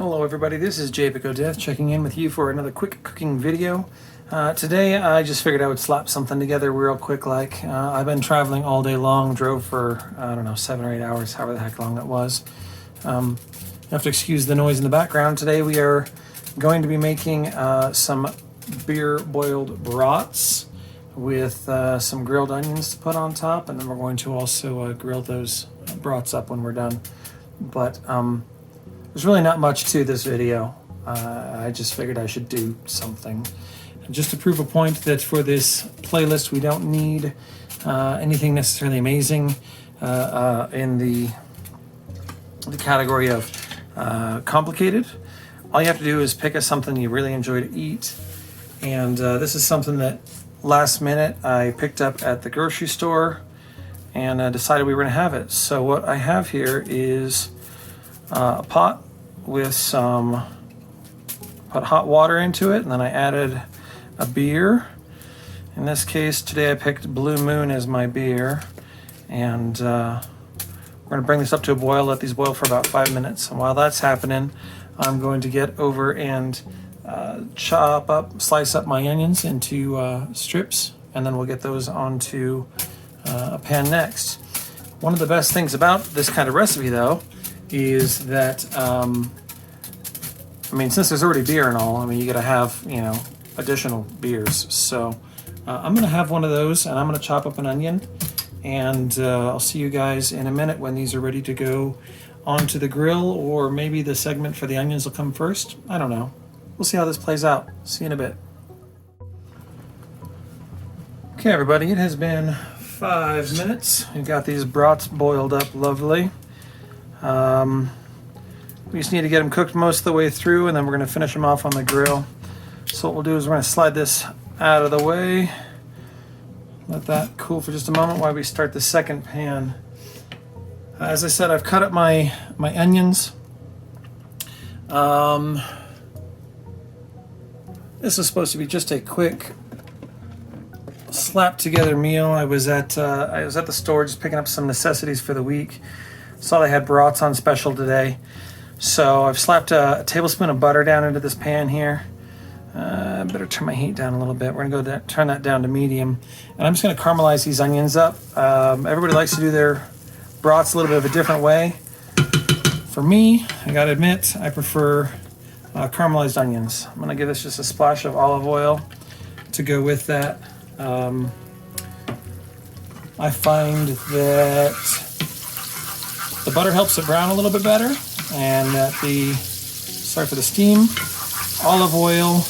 Hello everybody, this is Death checking in with you for another quick cooking video. Today I just figured I would slap something together real quick like. I've been traveling all day long, drove for, I don't know, 7 or 8 hours, however the heck long that was. You have to excuse the noise in the background. Today we are going to be making some beer boiled brats with some grilled onions to put on top, and then we're going to also grill those brats up when we're done. But there's really not much to this video. I just figured I should do something. Just to prove a point that for this playlist we don't need anything necessarily amazing in the category of complicated. All you have to do is pick something you really enjoy to eat. And this is something that last minute I picked up at the grocery store and decided we were going to have it. So what I have here is a pot with put hot water into it, and then I added a beer. In this case today I picked Blue Moon as my beer, and we're going to bring this up to a boil, let these boil for about 5 minutes, and while that's happening I'm going to get over and slice up my onions into strips, and then we'll get those onto a pan next. One of the best things about this kind of recipe though is that, since there's already beer and all, you gotta have, additional beers. So I'm gonna have one of those, and I'm gonna chop up an onion, and I'll see you guys in a minute when these are ready to go onto the grill, or maybe the segment for the onions will come first. I don't know. We'll see how this plays out. See you in a bit. Okay, everybody, it has been 5 minutes. We've got these brats boiled up lovely. We just need to get them cooked most of the way through, and then we're going to finish them off on the grill. So what we'll do is we're going to slide this out of the way, let that cool for just a moment while we start the second pan. As I said, I've cut up my onions. This is supposed to be just a quick slap together meal. I was at the store just picking up some necessities for the week. Saw they had brats on special today, so I've slapped a tablespoon of butter down into this pan here. Better turn my heat down a little bit. We're gonna turn that down to medium, and I'm just gonna caramelize these onions up. Everybody likes to do their brats a little bit of a different way. For me, I gotta admit, I prefer caramelized onions. I'm gonna give this just a splash of olive oil to go with that. I find that the butter helps it brown a little bit better, and that sorry for the steam, olive oil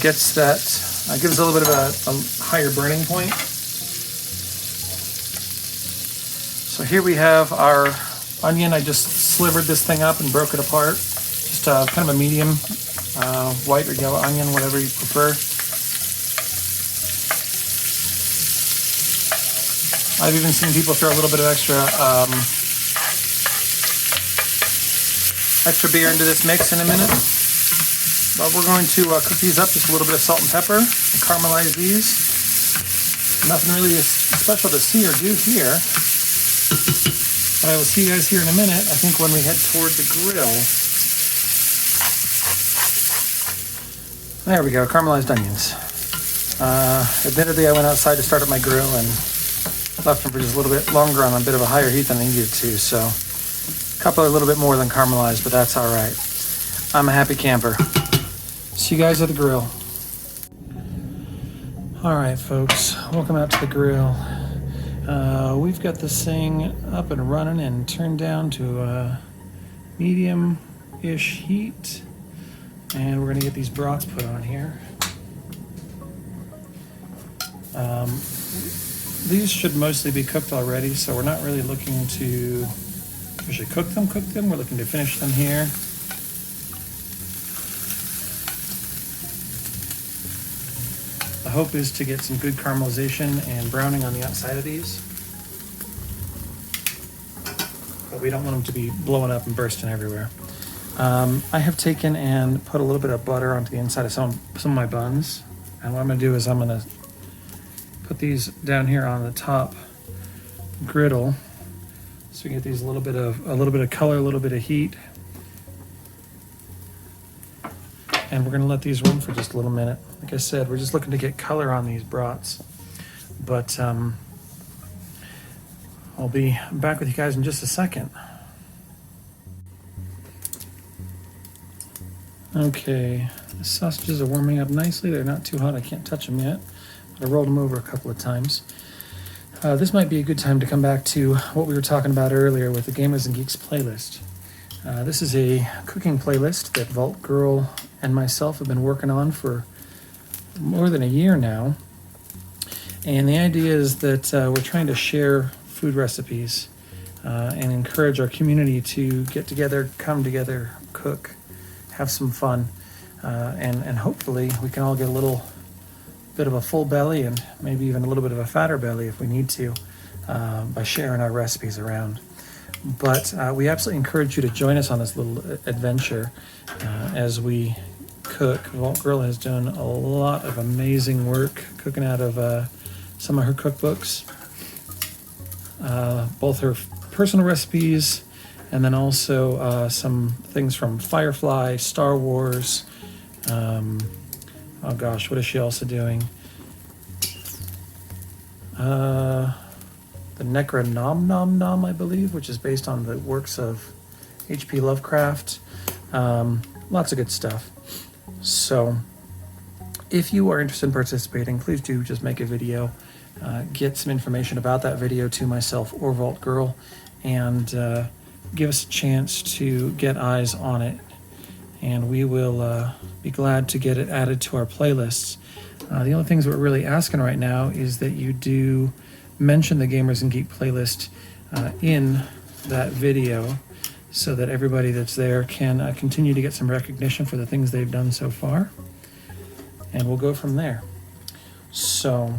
gives a little bit of a higher burning point. So here we have our onion. I just slivered this thing up and broke it apart. Just kind of a medium white or yellow onion, whatever you prefer. I've even seen people throw a little bit of extra beer into this mix in a minute. But we're going to cook these up, just a little bit of salt and pepper, and caramelize these. Nothing really special to see or do here. But I will see you guys here in a minute, I think, when we head toward the grill. There we go, caramelized onions. Admittedly, I went outside to start up my grill and left them for just a little bit longer on a bit of a higher heat than I needed to, so a couple are a little bit more than caramelized, but that's all right. I'm a happy camper. See you guys at the grill. All right, folks, welcome out to the grill. We've got this thing up and running and turned down to medium-ish heat, and we're gonna get these brats put on here. These should mostly be cooked already, so we're not really looking to actually cook them. We're looking to finish them here. The hope is to get some good caramelization and browning on the outside of these, but we don't want them to be blowing up and bursting everywhere. I have taken and put a little bit of butter onto the inside of some of my buns, and what I'm going to do is I'm going to put these down here on the top griddle, so we get these a little bit of color, a little bit of heat, and we're going to let these run for just a little minute. Like I said, we're just looking to get color on these brats. But I'll be back with you guys in just a second. Okay, the sausages are warming up nicely. They're not too hot. I can't touch them yet. But I rolled them over a couple of times. This might be a good time to come back to what we were talking about earlier with the Gamers and Geeks playlist. This is a cooking playlist that Vault Girl and myself have been working on for more than a year now. And the idea is that we're trying to share food recipes and encourage our community to get together, come together, cook, have some fun, and hopefully we can all get a little bit of a full belly and maybe even a little bit of a fatter belly if we need to by sharing our recipes around. But we absolutely encourage you to join us on this little adventure as we cook. Vault Girl has done a lot of amazing work cooking out of some of her cookbooks, both her personal recipes and then also some things from Firefly, Star Wars. Oh gosh, what is she also doing? The Necronomnom, I believe, which is based on the works of H.P. Lovecraft. Lots of good stuff. So if you are interested in participating, please do just make a video, get some information about that video to myself or Vault Girl, and give us a chance to get eyes on it. And we will be glad to get it added to our playlists. The only things we're really asking right now is that you do mention the Gamers and Geek playlist in that video so that everybody that's there can continue to get some recognition for the things they've done so far. And we'll go from there. So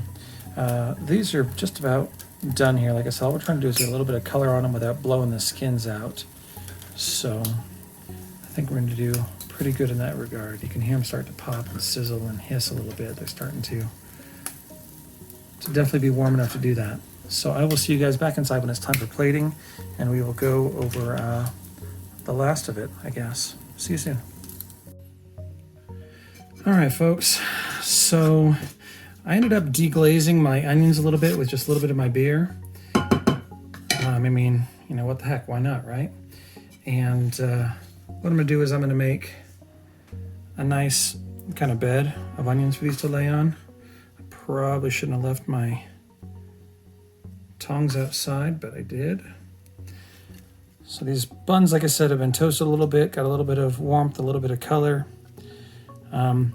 these are just about done here. Like I said, all we're trying to do is get a little bit of color on them without blowing the skins out. So I think we're going to do pretty good in that regard. You can hear them start to pop and sizzle and hiss a little bit. They're starting to definitely be warm enough to do that. So I will see you guys back inside when it's time for plating, and we will go over the last of it, I guess. See you soon. All right, folks. So I ended up deglazing my onions a little bit with just a little bit of my beer. I mean, you know, what the heck? Why not, right? And what I'm going to do is I'm going to make a nice kind of bed of onions for these to lay on. I probably shouldn't have left my tongs outside, but I did. So these buns, like I said, have been toasted a little bit, got a little bit of warmth, a little bit of color. I'm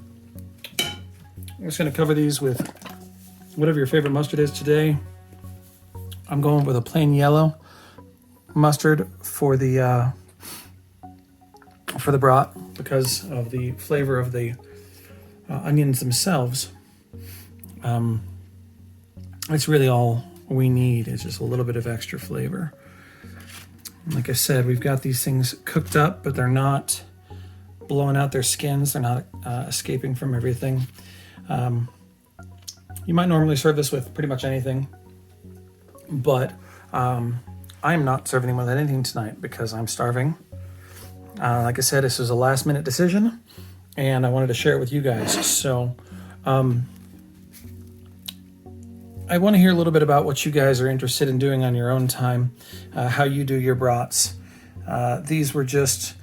just going to cover these with whatever your favorite mustard is today. I'm going with a plain yellow mustard for the brat because of the flavor of the onions themselves. It's really all we need is just a little bit of extra flavor. Like I said, we've got these things cooked up, but they're not blowing out their skins. They're not escaping from everything. You might normally serve this with pretty much anything, but I'm not serving them with anything tonight because I'm starving. Like I said, this was a last minute decision and I wanted to share it with you guys. So I want to hear a little bit about what you guys are interested in doing on your own time, how you do your brats. These were just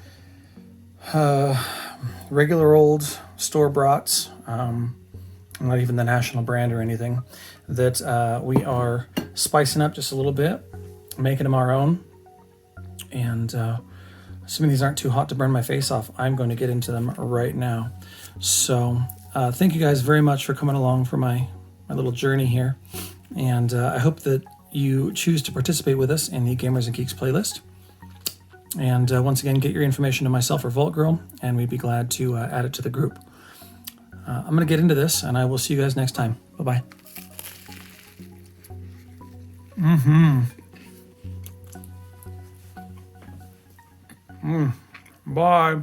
regular old store brats, not even the national brand or anything, that we are spicing up just a little bit, making them our own. And assuming these aren't too hot to burn my face off, I'm going to get into them right now. So thank you guys very much for coming along for my little journey here. And I hope that you choose to participate with us in the Gamers and Geeks playlist. And once again, get your information to myself or Vault Girl, and we'd be glad to add it to the group. I'm going to get into this, and I will see you guys next time. Bye-bye. Bye.